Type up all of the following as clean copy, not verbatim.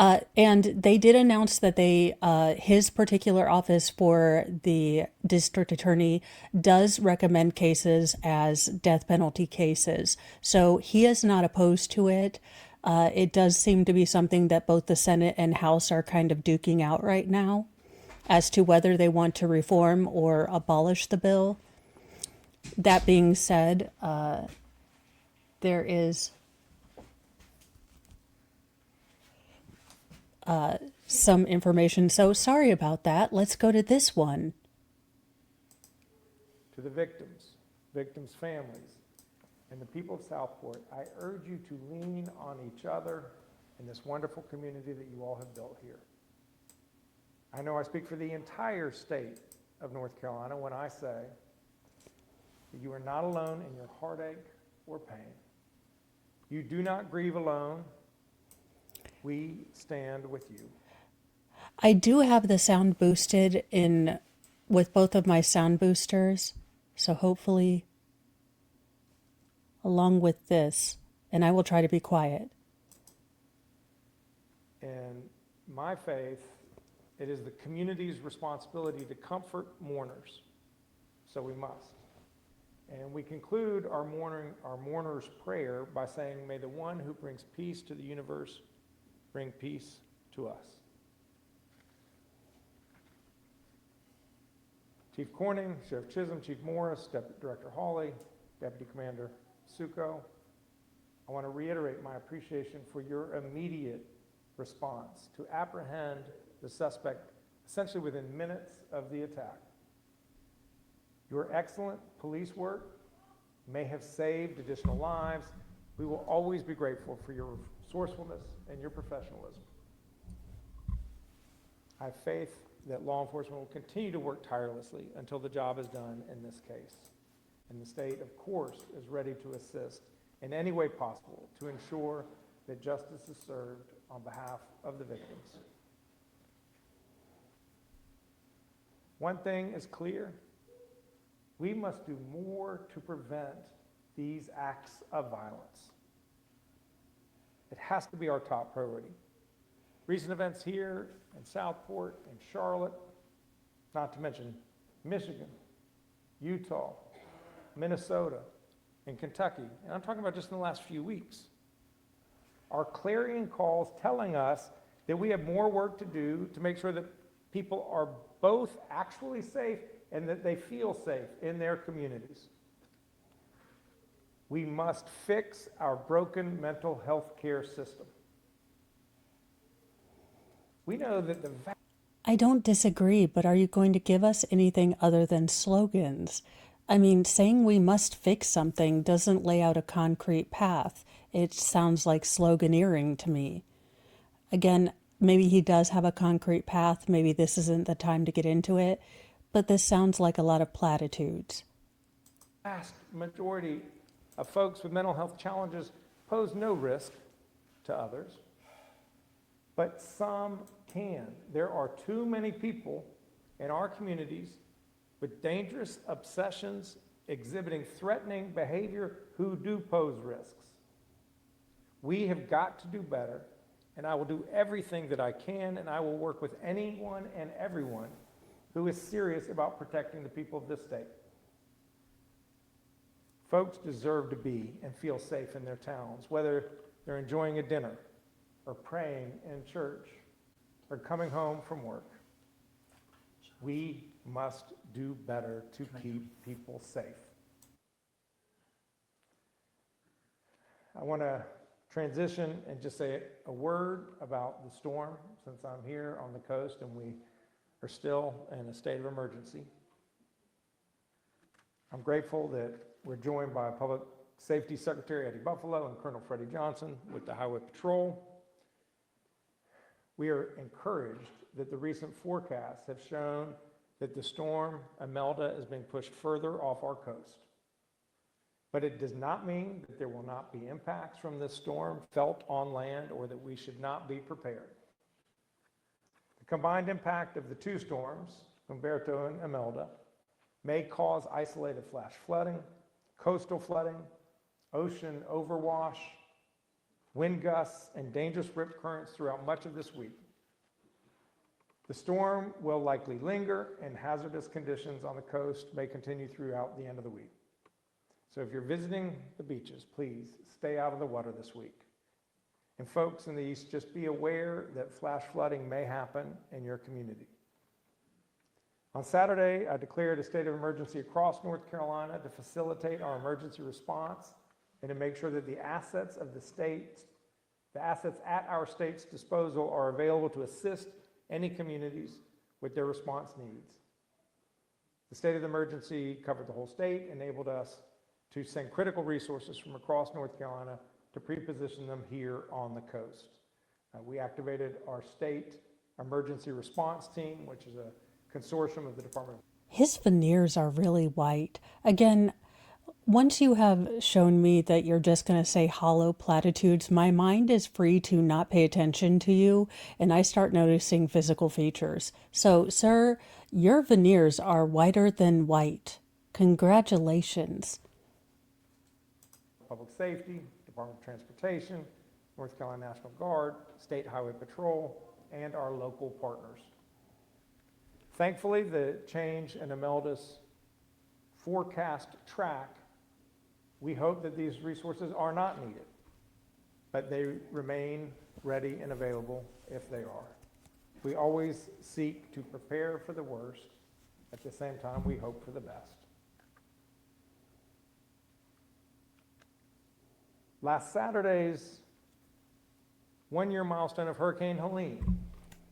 And they did announce that his particular office for the district attorney does recommend cases as death penalty cases. So he is not opposed to it. It does seem to be something that both the Senate and House are kind of duking out right now as to whether they want to reform or abolish the bill. That being said, there is some information. So sorry about that. Let's go to this one. To the victims' families, and the people of Southport, I urge you to lean on each other in this wonderful community that you all have built here. I know I speak for the entire state of North Carolina when I say that you are not alone in your heartache or pain. You do not grieve alone. We stand with you. I do have the sound boosted in with both of my sound boosters, so hopefully along with this, and I will try to be quiet. In my faith, it is the community's responsibility to comfort mourners, so we must. And we conclude our mourner's prayer by saying, may the one who brings peace to the universe bring peace to us. Chief Corning, Sheriff Chisholm, Chief Morris, Deputy Director Hawley, Deputy Commander Succo, I want to reiterate my appreciation for your immediate response to apprehend the suspect essentially within minutes of the attack. Your excellent police work may have saved additional lives. We will always be grateful for your resourcefulness and your professionalism. I have faith that law enforcement will continue to work tirelessly until the job is done in this case. And the state, of course, is ready to assist in any way possible to ensure that justice is served on behalf of the victims. One thing is clear: we must do more to prevent these acts of violence. It has to be our top priority. Recent events here in Southport and Charlotte, not to mention Michigan, Utah, Minnesota, and Kentucky, and I'm talking about just in the last few weeks, are clarion calls telling us that we have more work to do to make sure that people are both actually safe and that they feel safe in their communities. We must fix our broken mental health care system. We know that I don't disagree, but are you going to give us anything other than slogans? I mean, saying we must fix something doesn't lay out a concrete path. It sounds like sloganeering to me. Again, maybe he does have a concrete path. Maybe this isn't the time to get into it, but this sounds like a lot of platitudes. vast majority of folks with mental health challenges pose no risk to others, but some can. There are too many people in our communities with dangerous obsessions exhibiting threatening behavior who do pose risks. We have got to do better, and I will do everything that I can, and I will work with anyone and everyone who is serious about protecting the people of this state. Folks deserve to be and feel safe in their towns, whether they're enjoying a dinner or praying in church or coming home from work. We must do better to keep people safe. I want to transition and just say a word about the storm, since I'm here on the coast and we are still in a state of emergency. I'm grateful that we're joined by Public Safety Secretary Eddie Buffalo and Colonel Freddie Johnson with the Highway Patrol. We are encouraged that the recent forecasts have shown that the storm Imelda is being pushed further off our coast. But it does not mean that there will not be impacts from this storm felt on land or that we should not be prepared. The combined impact of the two storms, Humberto and Imelda, may cause isolated flash flooding, coastal flooding, ocean overwash, wind gusts, and dangerous rip currents throughout much of this week. The storm will likely linger, and hazardous conditions on the coast may continue throughout the end of the week. So if you're visiting the beaches, please stay out of the water this week. And folks in the east, just be aware that flash flooding may happen in your community. On Saturday, I declared a state of emergency across North Carolina to facilitate our emergency response and to make sure that the assets at our state's disposal are available to assist any communities with their response needs. The state of emergency covered the whole state, enabled us to send critical resources from across North Carolina to pre-position them here on the coast. We activated our state emergency response team, which is a consortium of the Department of... His veneers are really white. Again, once you have shown me that you're just going to say hollow platitudes, my mind is free to not pay attention to you, and I start noticing physical features. So, sir, your veneers are whiter than white. Congratulations. Public Safety, Department of Transportation, North Carolina National Guard, State Highway Patrol, and our local partners. Thankfully, the change in Imelda's forecast track, we hope that these resources are not needed, but they remain ready and available if they are. We always seek to prepare for the worst. At the same time, we hope for the best. Last Saturday's one-year milestone of Hurricane Helene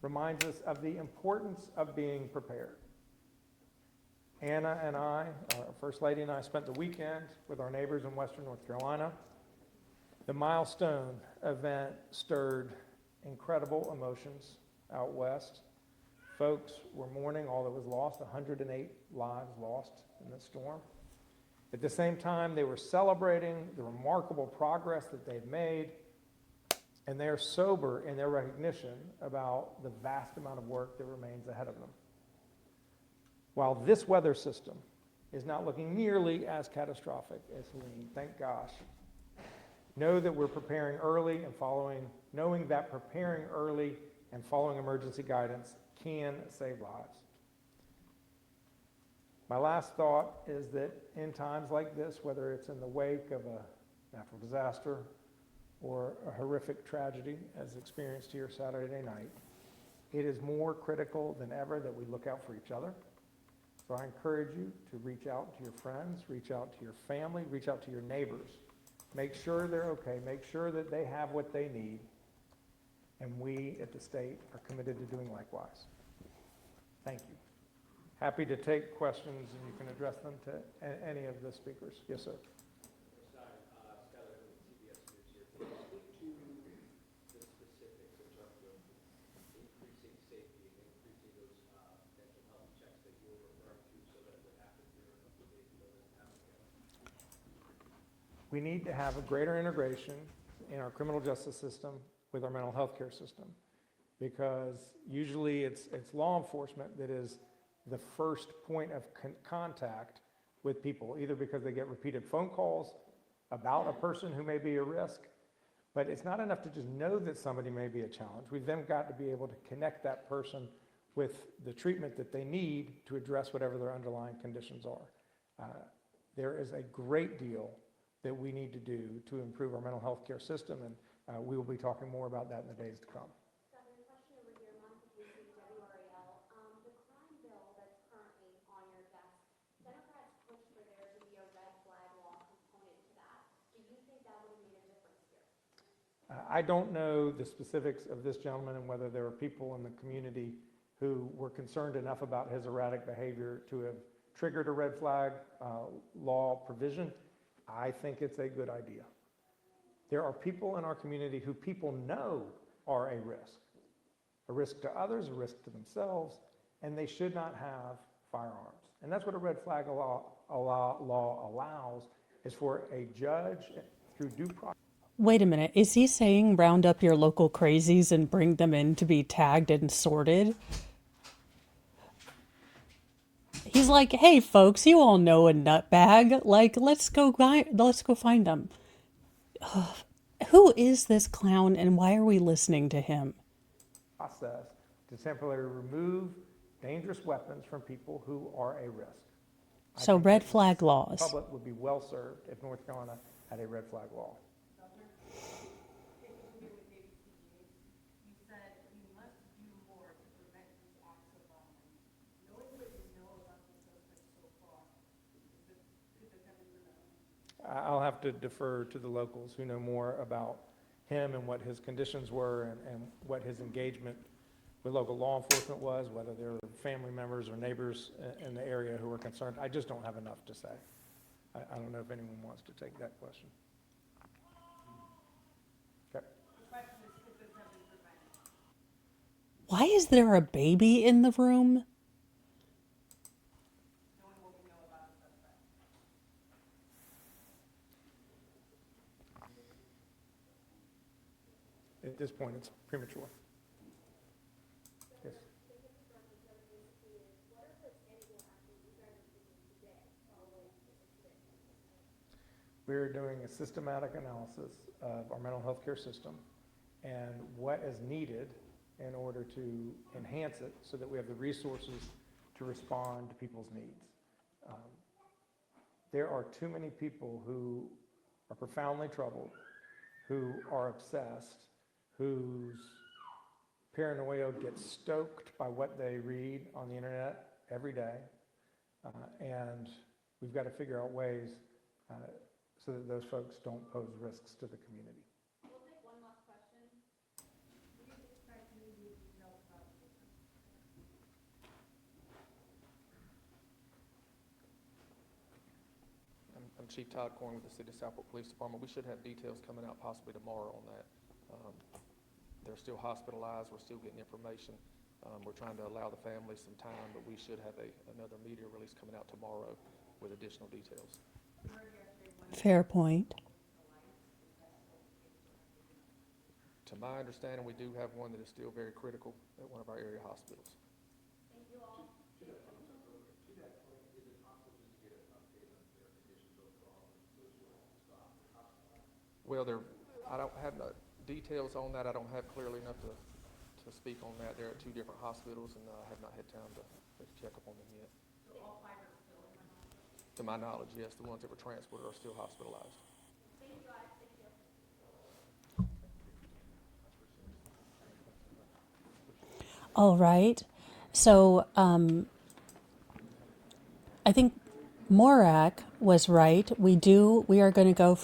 reminds us of the importance of being prepared. Anna and I, our First Lady and I, spent the weekend with our neighbors in Western North Carolina. The milestone event stirred incredible emotions out west. Folks were mourning all that was lost, 108 lives lost in the storm. At the same time, they were celebrating the remarkable progress that they've made, and they are sober in their recognition about the vast amount of work that remains ahead of them. While this weather system is not looking nearly as catastrophic as Helene, thank gosh, know that we're preparing early and knowing that preparing early and following emergency guidance can save lives. My last thought is that in times like this, whether it's in the wake of a natural disaster or a horrific tragedy as experienced here Saturday night, it is more critical than ever that we look out for each other. So I encourage you to reach out to your friends, reach out to your family, reach out to your neighbors. Make sure they're okay. Make sure that they have what they need. And we at the state are committed to doing likewise. Thank you. Happy to take questions, and you can address them to any of the speakers. Yes, sir. We need to have a greater integration in our criminal justice system with our mental health care system, because usually it's law enforcement that is the first point of contact with people, either because they get repeated phone calls about a person who may be a risk, but it's not enough to just know that somebody may be a challenge. We've then got to be able to connect that person with the treatment that they need to address whatever their underlying conditions are. There is a great deal that we need to do to improve our mental health care system, and we will be talking more about that in the days to come. I don't know the specifics of this gentleman and whether there are people in the community who were concerned enough about his erratic behavior to have triggered a red flag law provision. I think it's a good idea. There are people in our community who people know are a risk to others, a risk to themselves, and they should not have firearms. And that's what a red flag law allows, is for a judge through due process. Wait a minute. Is he saying round up your local crazies and bring them in to be tagged and sorted? He's like, hey, folks, you all know a nutbag. Like, let's go find them. Who is this clown and why are we listening to him? Process to temporarily remove dangerous weapons from people who are a risk. I So think red that flag the laws. public would be well served if North Carolina had a red flag law. I'll have to defer to the locals who know more about him and what his conditions were and what his engagement with local law enforcement was, whether they're family members or neighbors in the area who were concerned. I just don't have enough to say. I don't know if anyone wants to take that question. Okay. Why is there a baby in the room? At this point, it's premature. Yes. We're doing a systematic analysis of our mental health care system and what is needed in order to enhance it so that we have the resources to respond to people's needs. There are too many people who are profoundly troubled, who are obsessed, whose paranoia gets stoked by what they read on the internet every day, and we've got to figure out ways so that those folks don't pose risks to the community. We'll take one last question. Will you describe to me the details about the system? I'm Chief Todd Corn with the City of Southport Police Department. We should have details coming out possibly tomorrow on that. They're still hospitalized. We're still getting information. We're trying to allow the families some time, but we should have another media release coming out tomorrow with additional details. Fair point. To my understanding, we do have one that is still very critical at one of our area hospitals. Thank you all. Well, I don't have the details on that. I don't have clearly enough to speak on that. They're at two different hospitals, and I have not had time to check up on them yet. So all 5 are still in my hospital? To my knowledge, yes, the ones that were transported are still hospitalized. Thank you, guys. Thank you. All right. So I think Morak was right. We are going to go from